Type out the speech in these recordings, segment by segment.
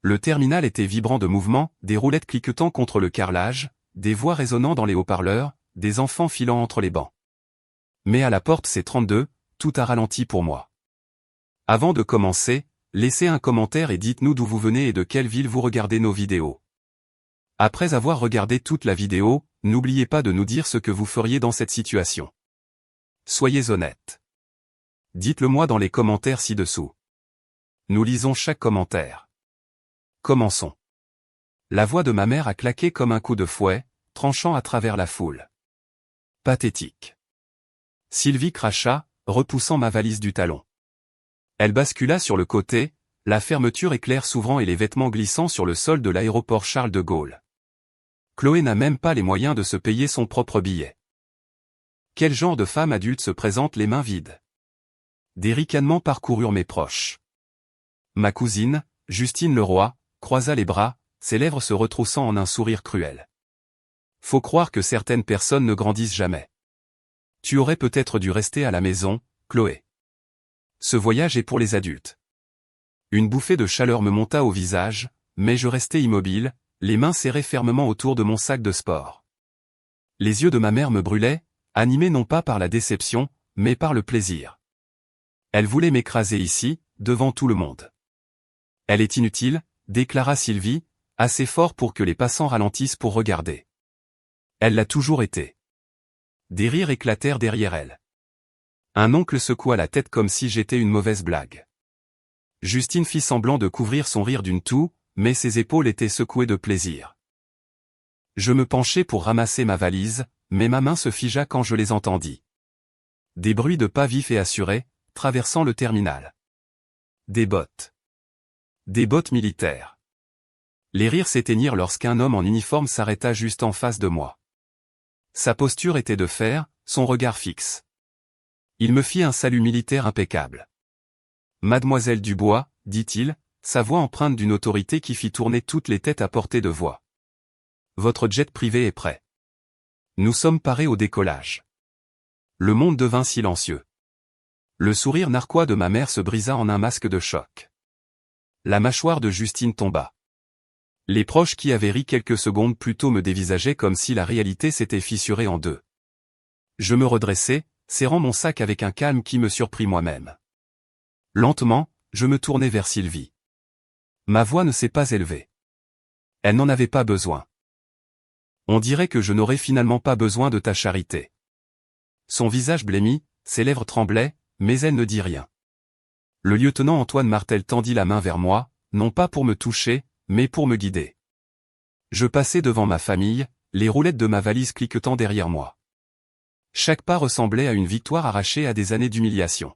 Le terminal était vibrant de mouvements, des roulettes cliquetant contre le carrelage, des voix résonnant dans les haut-parleurs, des enfants filant entre les bancs. Mais à la porte C32, tout a ralenti pour moi. Avant de commencer, laissez un commentaire et dites-nous d'où vous venez et de quelle ville vous regardez nos vidéos. Après avoir regardé toute la vidéo, n'oubliez pas de nous dire ce que vous feriez dans cette situation. Soyez honnête. Dites-le moi dans les commentaires ci-dessous. Nous lisons chaque commentaire. Commençons. La voix de ma mère a claqué comme un coup de fouet, tranchant à travers la foule. Pathétique. Sylvie cracha, repoussant ma valise du talon. Elle bascula sur le côté, la fermeture éclair s'ouvrant et les vêtements glissant sur le sol de l'aéroport Charles de Gaulle. Chloé n'a même pas les moyens de se payer son propre billet. Quel genre de femme adulte se présente les mains vides? Des ricanements parcoururent mes proches. Ma cousine, Justine Leroy, croisa les bras, ses lèvres se retroussant en un sourire cruel. Faut croire que certaines personnes ne grandissent jamais. Tu aurais peut-être dû rester à la maison, Chloé. Ce voyage est pour les adultes. Une bouffée de chaleur me monta au visage, mais je restai immobile, les mains serrées fermement autour de mon sac de sport. Les yeux de ma mère me brûlaient, animés non pas par la déception, mais par le plaisir. Elle voulait m'écraser ici, devant tout le monde. Elle est inutile, déclara Sylvie, assez fort pour que les passants ralentissent pour regarder. Elle l'a toujours été. Des rires éclatèrent derrière elle. Un oncle secoua la tête comme si j'étais une mauvaise blague. Justine fit semblant de couvrir son rire d'une toux, mais ses épaules étaient secouées de plaisir. Je me penchai pour ramasser ma valise, mais ma main se figea quand je les entendis. Des bruits de pas vifs et assurés, traversant le terminal. Des bottes. Des bottes militaires. Les rires s'éteignirent lorsqu'un homme en uniforme s'arrêta juste en face de moi. Sa posture était de fer, son regard fixe. Il me fit un salut militaire impeccable. « Mademoiselle Dubois », dit-il, sa voix empreinte d'une autorité qui fit tourner toutes les têtes à portée de voix. « Votre jet privé est prêt. Nous sommes parés au décollage. » Le monde devint silencieux. Le sourire narquois de ma mère se brisa en un masque de choc. La mâchoire de Justine tomba. Les proches qui avaient ri quelques secondes plus tôt me dévisageaient comme si la réalité s'était fissurée en deux. Je me redressai, serrant mon sac avec un calme qui me surprit moi-même. Lentement, je me tournai vers Sylvie. Ma voix ne s'est pas élevée. Elle n'en avait pas besoin. On dirait que je n'aurais finalement pas besoin de ta charité. Son visage blêmit, ses lèvres tremblaient, mais elle ne dit rien. Le lieutenant Antoine Martel tendit la main vers moi, non pas pour me toucher, mais pour me guider. Je passai devant ma famille, les roulettes de ma valise cliquetant derrière moi. Chaque pas ressemblait à une victoire arrachée à des années d'humiliation.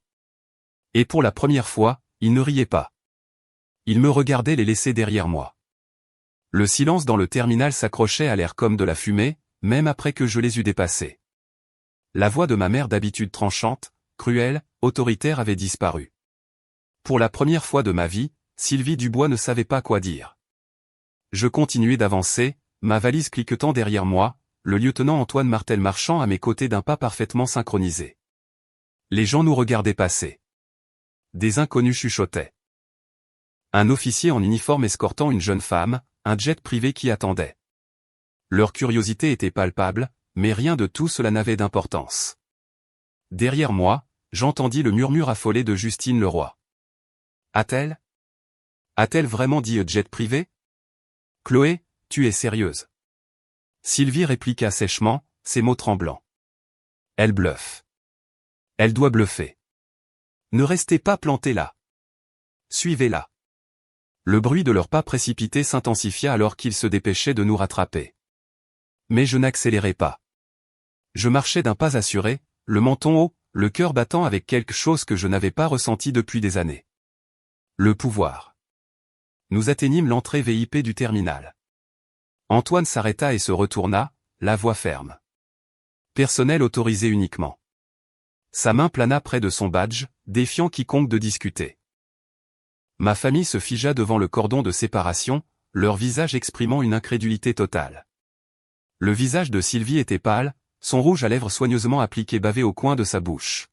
Et pour la première fois, ils ne riaient pas. Ils me regardaient les laisser derrière moi. Le silence dans le terminal s'accrochait à l'air comme de la fumée, même après que je les eus dépassés. La voix de ma mère d'habitude tranchante, cruelle, autoritaire avait disparu. Pour la première fois de ma vie, Sylvie Dubois ne savait pas quoi dire. Je continuai d'avancer, ma valise cliquetant derrière moi, le lieutenant Antoine Martel marchant à mes côtés d'un pas parfaitement synchronisé. Les gens nous regardaient passer. Des inconnus chuchotaient. Un officier en uniforme escortant une jeune femme, un jet privé qui attendait. Leur curiosité était palpable, mais rien de tout cela n'avait d'importance. Derrière moi, j'entendis le murmure affolé de Justine Leroy. A-t-elle vraiment dit jet privé? Chloé, tu es sérieuse? Sylvie répliqua sèchement, ses mots tremblants. Elle bluffe. Elle doit bluffer. Ne restez pas plantés là. Suivez-la. Le bruit de leurs pas précipités s'intensifia alors qu'ils se dépêchaient de nous rattraper. Mais je n'accélérai pas. Je marchais d'un pas assuré, le menton haut, le cœur battant avec quelque chose que je n'avais pas ressenti depuis des années. Le pouvoir. Nous atteignîmes l'entrée VIP du terminal. Antoine s'arrêta et se retourna, la voix ferme. Personnel autorisé uniquement. Sa main plana près de son badge, défiant quiconque de discuter. Ma famille se figea devant le cordon de séparation, leur visage exprimant une incrédulité totale. Le visage de Sylvie était pâle, son rouge à lèvres soigneusement appliqué bavait au coin de sa bouche.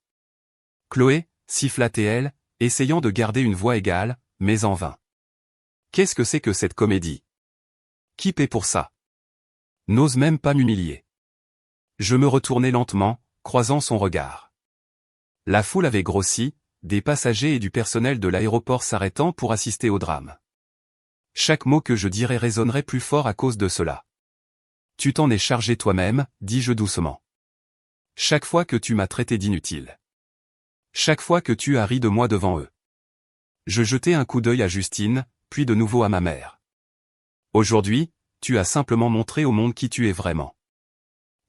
Chloé, siffla-t-elle, essayant de garder une voix égale, mais en vain. Qu'est-ce que c'est que cette comédie? Qui paie pour ça? N'ose même pas m'humilier. Je me retournai lentement, croisant son regard. La foule avait grossi, des passagers et du personnel de l'aéroport s'arrêtant pour assister au drame. Chaque mot que je dirais résonnerait plus fort à cause de cela. Tu t'en es chargé toi-même, dis-je doucement. Chaque fois que tu m'as traité d'inutile. Chaque fois que tu as ri de moi devant eux. Je jetai un coup d'œil à Justine, puis de nouveau à ma mère. Aujourd'hui, tu as simplement montré au monde qui tu es vraiment.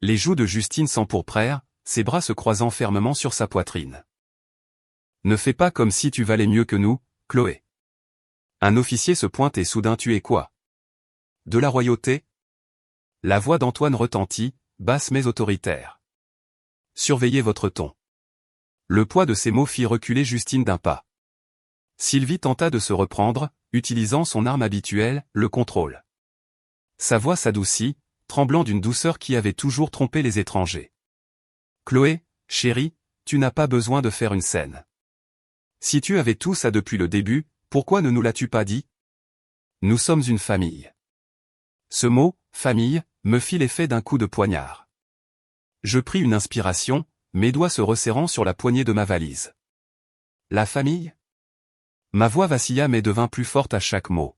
Les joues de Justine s'empourprèrent, ses bras se croisant fermement sur sa poitrine. Ne fais pas comme si tu valais mieux que nous, Chloé. Un officier se pointe et soudain tu es quoi? De la royauté? La voix d'Antoine retentit, basse mais autoritaire. Surveillez votre ton. Le poids de ces mots fit reculer Justine d'un pas. Sylvie tenta de se reprendre, utilisant son arme habituelle, le contrôle. Sa voix s'adoucit, tremblant d'une douceur qui avait toujours trompé les étrangers. Chloé, chérie, tu n'as pas besoin de faire une scène. Si tu avais tout ça depuis le début, pourquoi ne nous l'as-tu pas dit? Nous sommes une famille. Ce mot, famille, me fit l'effet d'un coup de poignard. Je pris une inspiration, mes doigts se resserrant sur la poignée de ma valise. La famille? Ma voix vacilla mais devint plus forte à chaque mot.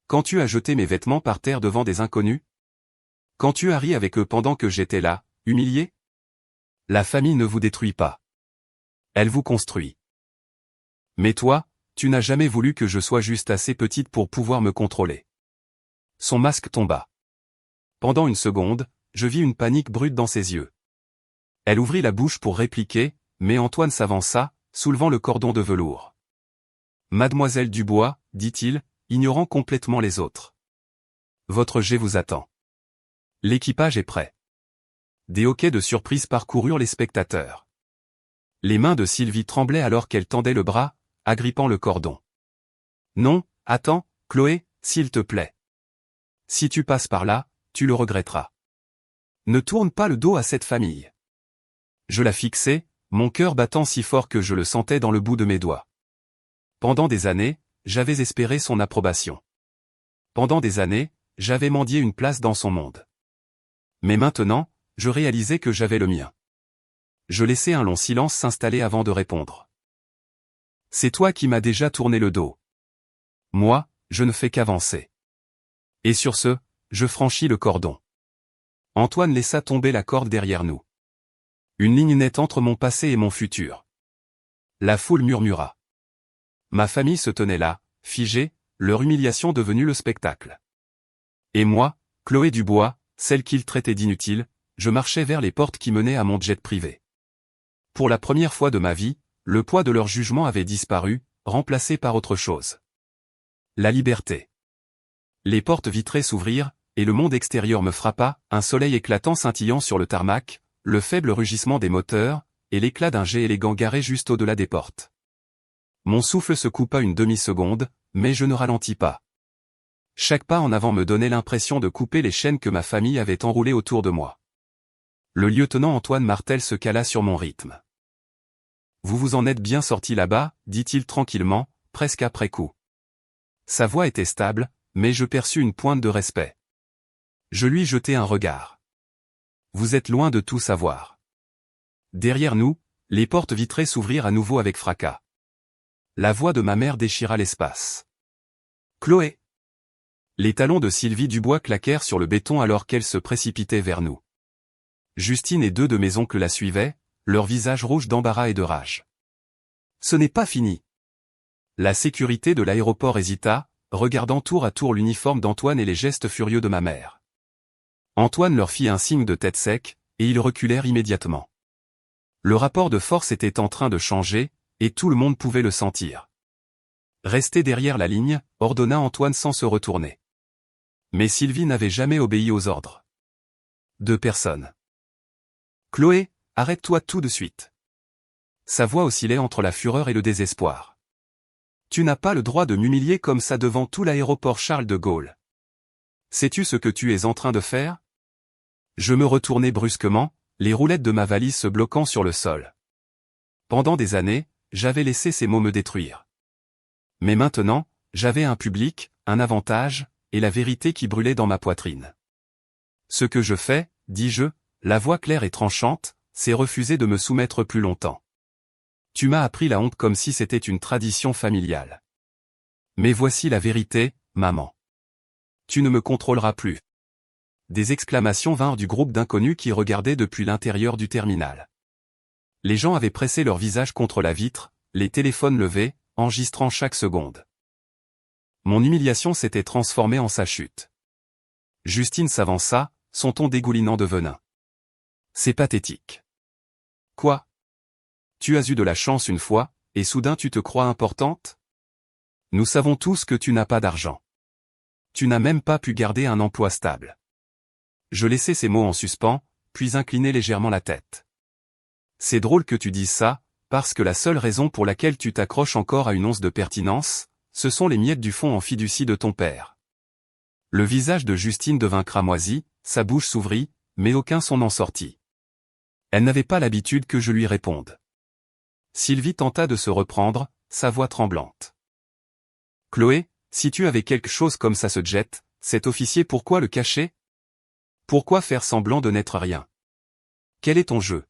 Quand tu as jeté mes vêtements par terre devant des inconnus? Quand tu as ri avec eux pendant que j'étais là, humilié? La famille ne vous détruit pas. Elle vous construit. Mais toi, tu n'as jamais voulu que je sois juste assez petite pour pouvoir me contrôler. Son masque tomba. Pendant une seconde, je vis une panique brute dans ses yeux. Elle ouvrit la bouche pour répliquer, mais Antoine s'avança, soulevant le cordon de velours. Mademoiselle Dubois, dit-il, ignorant complètement les autres. Votre jet vous attend. L'équipage est prêt. Des hoquets de surprise parcoururent les spectateurs. Les mains de Sylvie tremblaient alors qu'elle tendait le bras, agrippant le cordon. Non, attends, Chloé, s'il te plaît. Si tu passes par là, tu le regretteras. Ne tourne pas le dos à cette famille. Je la fixai, mon cœur battant si fort que je le sentais dans le bout de mes doigts. Pendant des années, j'avais espéré son approbation. Pendant des années, j'avais mendié une place dans son monde. Mais maintenant, je réalisais que j'avais le mien. Je laissai un long silence s'installer avant de répondre. C'est toi qui m'as déjà tourné le dos. Moi, je ne fais qu'avancer. Et sur ce, je franchis le cordon. Antoine laissa tomber la corde derrière nous. Une ligne nette entre mon passé et mon futur. La foule murmura. Ma famille se tenait là, figée, leur humiliation devenue le spectacle. Et moi, Chloé Dubois, celle qu'ils traitaient d'inutile, je marchais vers les portes qui menaient à mon jet privé. Pour la première fois de ma vie, le poids de leur jugement avait disparu, remplacé par autre chose. La liberté. Les portes vitrées s'ouvrirent, et le monde extérieur me frappa, un soleil éclatant scintillant sur le tarmac, le faible rugissement des moteurs, et l'éclat d'un jet élégant garé juste au-delà des portes. Mon souffle se coupa une demi-seconde, mais je ne ralentis pas. Chaque pas en avant me donnait l'impression de couper les chaînes que ma famille avait enroulées autour de moi. Le lieutenant Antoine Martel se cala sur mon rythme. Vous vous en êtes bien sorti là-bas, dit-il tranquillement, presque après coup. Sa voix était stable, mais je perçus une pointe de respect. Je lui jetai un regard. Vous êtes loin de tout savoir. Derrière nous, les portes vitrées s'ouvrirent à nouveau avec fracas. La voix de ma mère déchira l'espace. Chloé. Les talons de Sylvie Dubois claquèrent sur le béton alors qu'elle se précipitait vers nous. Justine et deux de mes oncles la suivaient, leurs visages rouges d'embarras et de rage. Ce n'est pas fini. La sécurité de l'aéroport hésita, regardant tour à tour l'uniforme d'Antoine et les gestes furieux de ma mère. Antoine leur fit un signe de tête sec, et ils reculèrent immédiatement. Le rapport de force était en train de changer, et tout le monde pouvait le sentir. Restez derrière la ligne, ordonna Antoine sans se retourner. Mais Sylvie n'avait jamais obéi aux ordres. De personne. Chloé, arrête-toi tout de suite. Sa voix oscillait entre la fureur et le désespoir. Tu n'as pas le droit de m'humilier comme ça devant tout l'aéroport Charles de Gaulle. Sais-tu ce que tu es en train de faire? Je me retournai brusquement, les roulettes de ma valise se bloquant sur le sol. Pendant des années, j'avais laissé ces mots me détruire. Mais maintenant, j'avais un public, un avantage, et la vérité qui brûlait dans ma poitrine. Ce que je fais, dis-je, la voix claire et tranchante, c'est refuser de me soumettre plus longtemps. Tu m'as appris la honte comme si c'était une tradition familiale. Mais voici la vérité, maman. Tu ne me contrôleras plus. Des exclamations vinrent du groupe d'inconnus qui regardaient depuis l'intérieur du terminal. Les gens avaient pressé leur visage contre la vitre, les téléphones levés, enregistrant chaque seconde. Mon humiliation s'était transformée en sa chute. Justine s'avança, son ton dégoulinant de venin. C'est pathétique. Quoi? Tu as eu de la chance une fois, et soudain tu te crois importante? Nous savons tous que tu n'as pas d'argent. Tu n'as même pas pu garder un emploi stable. Je laissai ces mots en suspens, puis inclinai légèrement la tête. C'est drôle que tu dises ça, parce que la seule raison pour laquelle tu t'accroches encore à une once de pertinence, ce sont les miettes du fond en fiducie de ton père. Le visage de Justine devint cramoisi, sa bouche s'ouvrit, mais aucun son n'en sortit. Elle n'avait pas l'habitude que je lui réponde. Sylvie tenta de se reprendre, sa voix tremblante. Chloé, si tu avais quelque chose comme ça se jette, cet officier pourquoi le cacher? Pourquoi faire semblant de n'être rien? Quel est ton jeu?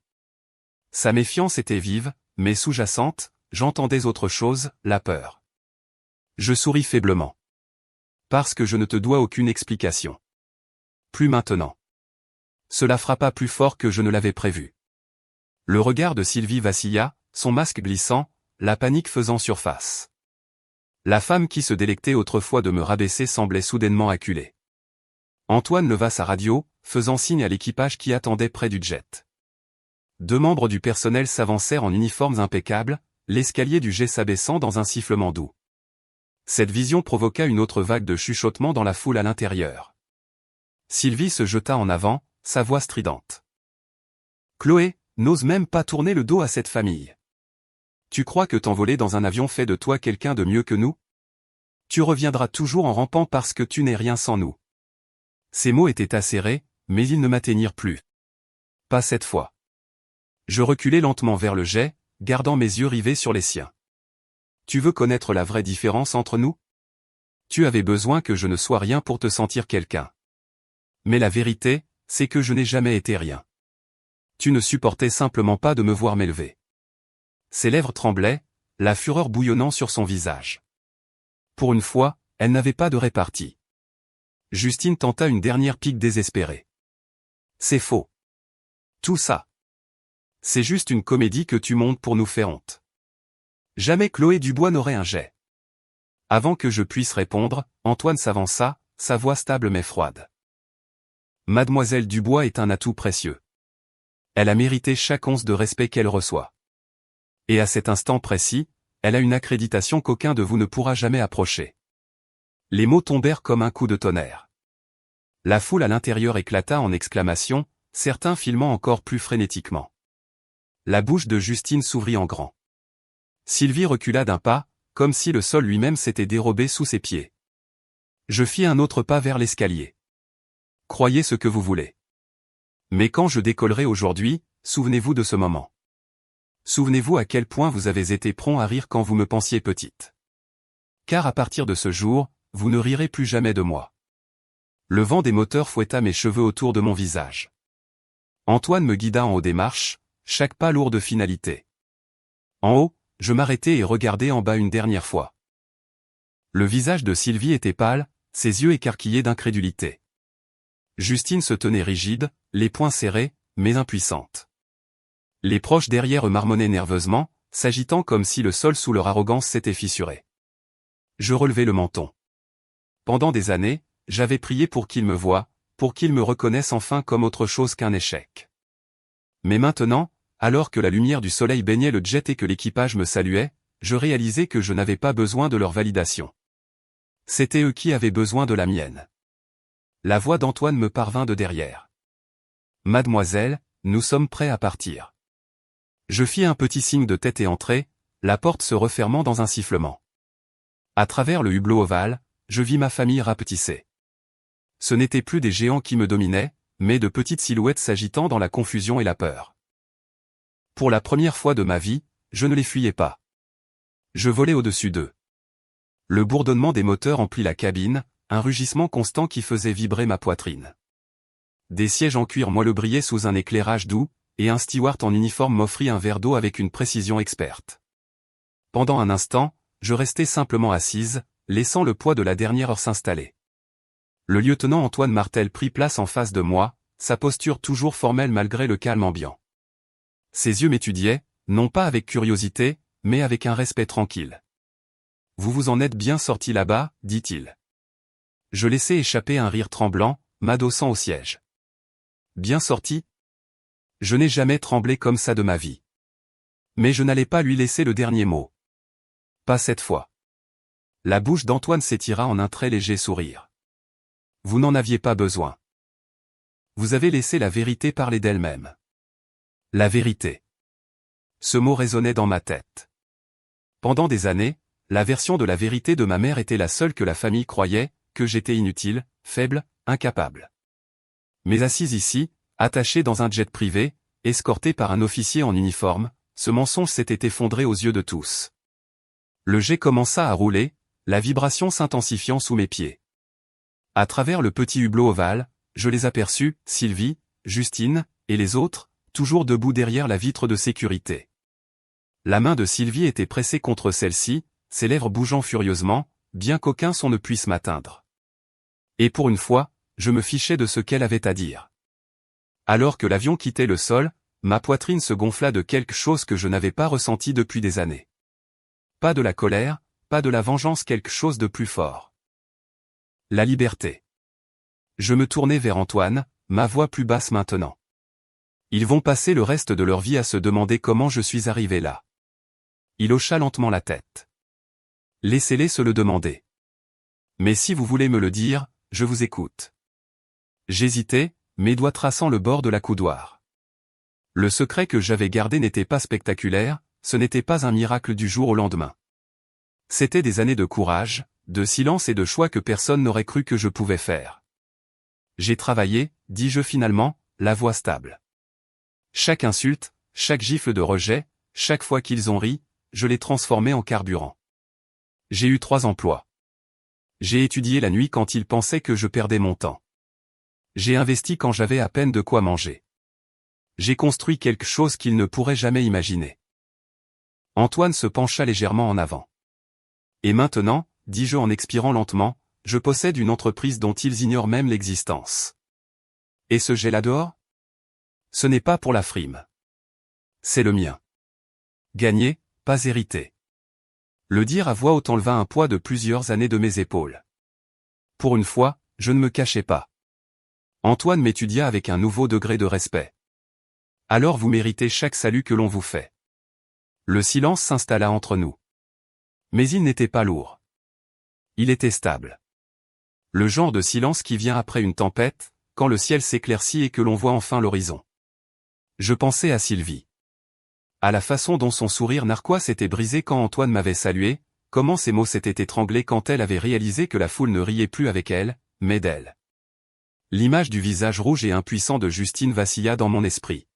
Sa méfiance était vive, mais sous-jacente, j'entendais autre chose, la peur. Je souris faiblement. Parce que je ne te dois aucune explication. Plus maintenant. Cela frappa plus fort que je ne l'avais prévu. Le regard de Sylvie vacilla, son masque glissant, la panique faisant surface. La femme qui se délectait autrefois de me rabaisser semblait soudainement acculée. Antoine leva sa radio, faisant signe à l'équipage qui attendait près du jet. 2 membres du personnel s'avancèrent en uniformes impeccables, l'escalier du jet s'abaissant dans un sifflement doux. Cette vision provoqua une autre vague de chuchotements dans la foule à l'intérieur. Sylvie se jeta en avant, sa voix stridente. Chloé, n'ose même pas tourner le dos à cette famille. Tu crois que t'envoler dans un avion fait de toi quelqu'un de mieux que nous? Tu reviendras toujours en rampant parce que tu n'es rien sans nous. Ces mots étaient acérés, mais ils ne m'atteignirent plus. Pas cette fois. Je reculai lentement vers le jet, gardant mes yeux rivés sur les siens. Tu veux connaître la vraie différence entre nous? Tu avais besoin que je ne sois rien pour te sentir quelqu'un. Mais la vérité, c'est que je n'ai jamais été rien. Tu ne supportais simplement pas de me voir m'élever. Ses lèvres tremblaient, la fureur bouillonnant sur son visage. Pour une fois, elle n'avait pas de répartie. Justine tenta une dernière pique désespérée. C'est faux. Tout ça. C'est juste une comédie que tu montes pour nous faire honte. Jamais Chloé Dubois n'aurait un jet. Avant que je puisse répondre, Antoine s'avança, sa voix stable mais froide. Mademoiselle Dubois est un atout précieux. Elle a mérité chaque once de respect qu'elle reçoit. Et à cet instant précis, elle a une accréditation qu'aucun de vous ne pourra jamais approcher. Les mots tombèrent comme un coup de tonnerre. La foule à l'intérieur éclata en exclamations, certains filmant encore plus frénétiquement. La bouche de Justine s'ouvrit en grand. Sylvie recula d'un pas, comme si le sol lui-même s'était dérobé sous ses pieds. Je fis un autre pas vers l'escalier. Croyez ce que vous voulez. Mais quand je décollerai aujourd'hui, souvenez-vous de ce moment. Souvenez-vous à quel point vous avez été prompt à rire quand vous me pensiez petite. Car à partir de ce jour, vous ne rirez plus jamais de moi. Le vent des moteurs fouetta mes cheveux autour de mon visage. Antoine me guida en haut des marches, chaque pas lourd de finalité. En haut, je m'arrêtai et regardai en bas une dernière fois. Le visage de Sylvie était pâle, ses yeux écarquillés d'incrédulité. Justine se tenait rigide, les poings serrés, mais impuissante. Les proches derrière eux marmonnaient nerveusement, s'agitant comme si le sol sous leur arrogance s'était fissuré. Je relevai le menton. Pendant des années, j'avais prié pour qu'ils me voient, pour qu'ils me reconnaissent enfin comme autre chose qu'un échec. Mais maintenant, alors que la lumière du soleil baignait le jet et que l'équipage me saluait, je réalisais que je n'avais pas besoin de leur validation. C'étaient eux qui avaient besoin de la mienne. La voix d'Antoine me parvint de derrière. Mademoiselle, nous sommes prêts à partir. Je fis un petit signe de tête et entrai, la porte se refermant dans un sifflement. À travers le hublot ovale, je vis ma famille rapetissée. Ce n'étaient plus des géants qui me dominaient, mais de petites silhouettes s'agitant dans la confusion et la peur. Pour la première fois de ma vie, je ne les fuyais pas. Je volais au-dessus d'eux. Le bourdonnement des moteurs emplit la cabine, un rugissement constant qui faisait vibrer ma poitrine. Des sièges en cuir moelleux brillaient sous un éclairage doux, et un steward en uniforme m'offrit un verre d'eau avec une précision experte. Pendant un instant, je restai simplement assise, laissant le poids de la dernière heure s'installer. Le lieutenant Antoine Martel prit place en face de moi, sa posture toujours formelle malgré le calme ambiant. Ses yeux m'étudiaient, non pas avec curiosité, mais avec un respect tranquille. « Vous vous en êtes bien sorti là-bas » dit-il. Je laissai échapper un rire tremblant, m'adossant au siège. « Bien sorti » Je n'ai jamais tremblé comme ça de ma vie. Mais je n'allais pas lui laisser le dernier mot. Pas cette fois. La bouche d'Antoine s'étira en un très léger sourire. Vous n'en aviez pas besoin. Vous avez laissé la vérité parler d'elle-même. La vérité. Ce mot résonnait dans ma tête. Pendant des années, la version de la vérité de ma mère était la seule que la famille croyait, que j'étais inutile, faible, incapable. Mais assise ici, attaché dans un jet privé, escorté par un officier en uniforme, ce mensonge s'était effondré aux yeux de tous. Le jet commença à rouler, la vibration s'intensifiant sous mes pieds. À travers le petit hublot ovale, je les aperçus, Sylvie, Justine, et les autres, toujours debout derrière la vitre de sécurité. La main de Sylvie était pressée contre celle-ci, ses lèvres bougeant furieusement, bien qu'aucun son ne puisse m'atteindre. Et pour une fois, je me fichais de ce qu'elle avait à dire. Alors que l'avion quittait le sol, ma poitrine se gonfla de quelque chose que je n'avais pas ressenti depuis des années. Pas de la colère, pas de la vengeance, quelque chose de plus fort. La liberté. Je me tournai vers Antoine, ma voix plus basse maintenant. Ils vont passer le reste de leur vie à se demander comment je suis arrivé là. Il hocha lentement la tête. Laissez-les se le demander. Mais si vous voulez me le dire, je vous écoute. J'hésitais, mes doigts traçant le bord de la coudoir. Le secret que j'avais gardé n'était pas spectaculaire, ce n'était pas un miracle du jour au lendemain. C'étaient des années de courage, de silence et de choix que personne n'aurait cru que je pouvais faire. J'ai travaillé, dis-je finalement, la voix stable. Chaque insulte, chaque gifle de rejet, chaque fois qu'ils ont ri, je l'ai transformé en carburant. J'ai eu 3 emplois. J'ai étudié la nuit quand ils pensaient que je perdais mon temps. J'ai investi quand j'avais à peine de quoi manger. J'ai construit quelque chose qu'ils ne pourraient jamais imaginer. Antoine se pencha légèrement en avant. Et maintenant, dis-je en expirant lentement, je possède une entreprise dont ils ignorent même l'existence. Et ce jet là-dehors ? Ce n'est pas pour la frime. C'est le mien. Gagné, pas hérité. Le dire à voix haute enleva un poids de plusieurs années de mes épaules. Pour une fois, je ne me cachais pas. Antoine m'étudia avec un nouveau degré de respect. Alors vous méritez chaque salut que l'on vous fait. Le silence s'installa entre nous. Mais il n'était pas lourd. Il était stable. Le genre de silence qui vient après une tempête, quand le ciel s'éclaircit et que l'on voit enfin l'horizon. Je pensais à Sylvie. À la façon dont son sourire narquois s'était brisé quand Antoine m'avait salué, comment ses mots s'étaient étranglés quand elle avait réalisé que la foule ne riait plus avec elle, mais d'elle. L'image du visage rouge et impuissant de Justine vacilla dans mon esprit.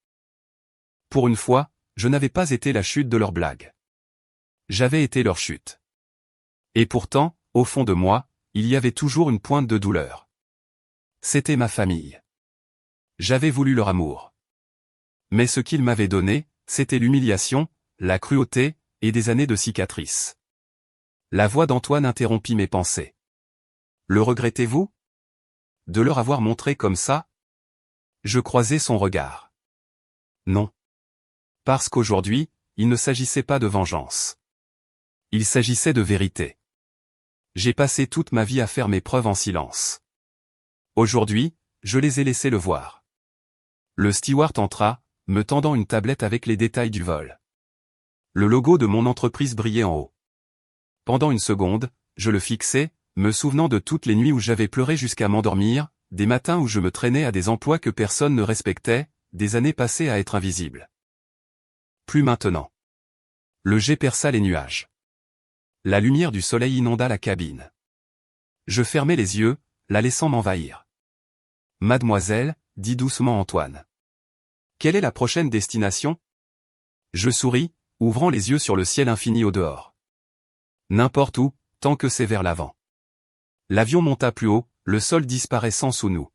Pour une fois, je n'avais pas été la chute de leur blague. J'avais été leur chute. Et pourtant, au fond de moi, il y avait toujours une pointe de douleur. C'était ma famille. J'avais voulu leur amour. Mais ce qu'ils m'avaient donné, c'était l'humiliation, la cruauté, et des années de cicatrices. La voix d'Antoine interrompit mes pensées. Le regrettez-vous ? De leur avoir montré comme ça ? Je croisai son regard. Non. Parce qu'aujourd'hui, il ne s'agissait pas de vengeance. Il s'agissait de vérité. J'ai passé toute ma vie à faire mes preuves en silence. Aujourd'hui, je les ai laissés le voir. Le steward entra, me tendant une tablette avec les détails du vol. Le logo de mon entreprise brillait en haut. Pendant une seconde, je le fixais, me souvenant de toutes les nuits où j'avais pleuré jusqu'à m'endormir, des matins où je me traînais à des emplois que personne ne respectait, des années passées à être invisible. Plus maintenant. Le jet perça les nuages. La lumière du soleil inonda la cabine. Je fermai les yeux, la laissant m'envahir. Mademoiselle, dit doucement Antoine. Quelle est la prochaine destination ? Je souris, ouvrant les yeux sur le ciel infini au dehors. N'importe où, tant que c'est vers l'avant. L'avion monta plus haut, le sol disparaissant sous nous.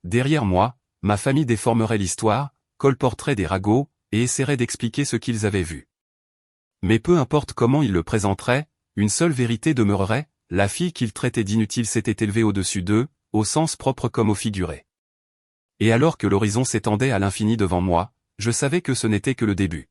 Derrière moi, ma famille déformerait l'histoire, colporterait des ragots, et essaierait d'expliquer ce qu'ils avaient vu. Mais peu importe comment ils le présenteraient, une seule vérité demeurerait, la fille qu'ils traitaient d'inutile s'était élevée au-dessus d'eux, au sens propre comme au figuré. Et alors que l'horizon s'étendait à l'infini devant moi, je savais que ce n'était que le début.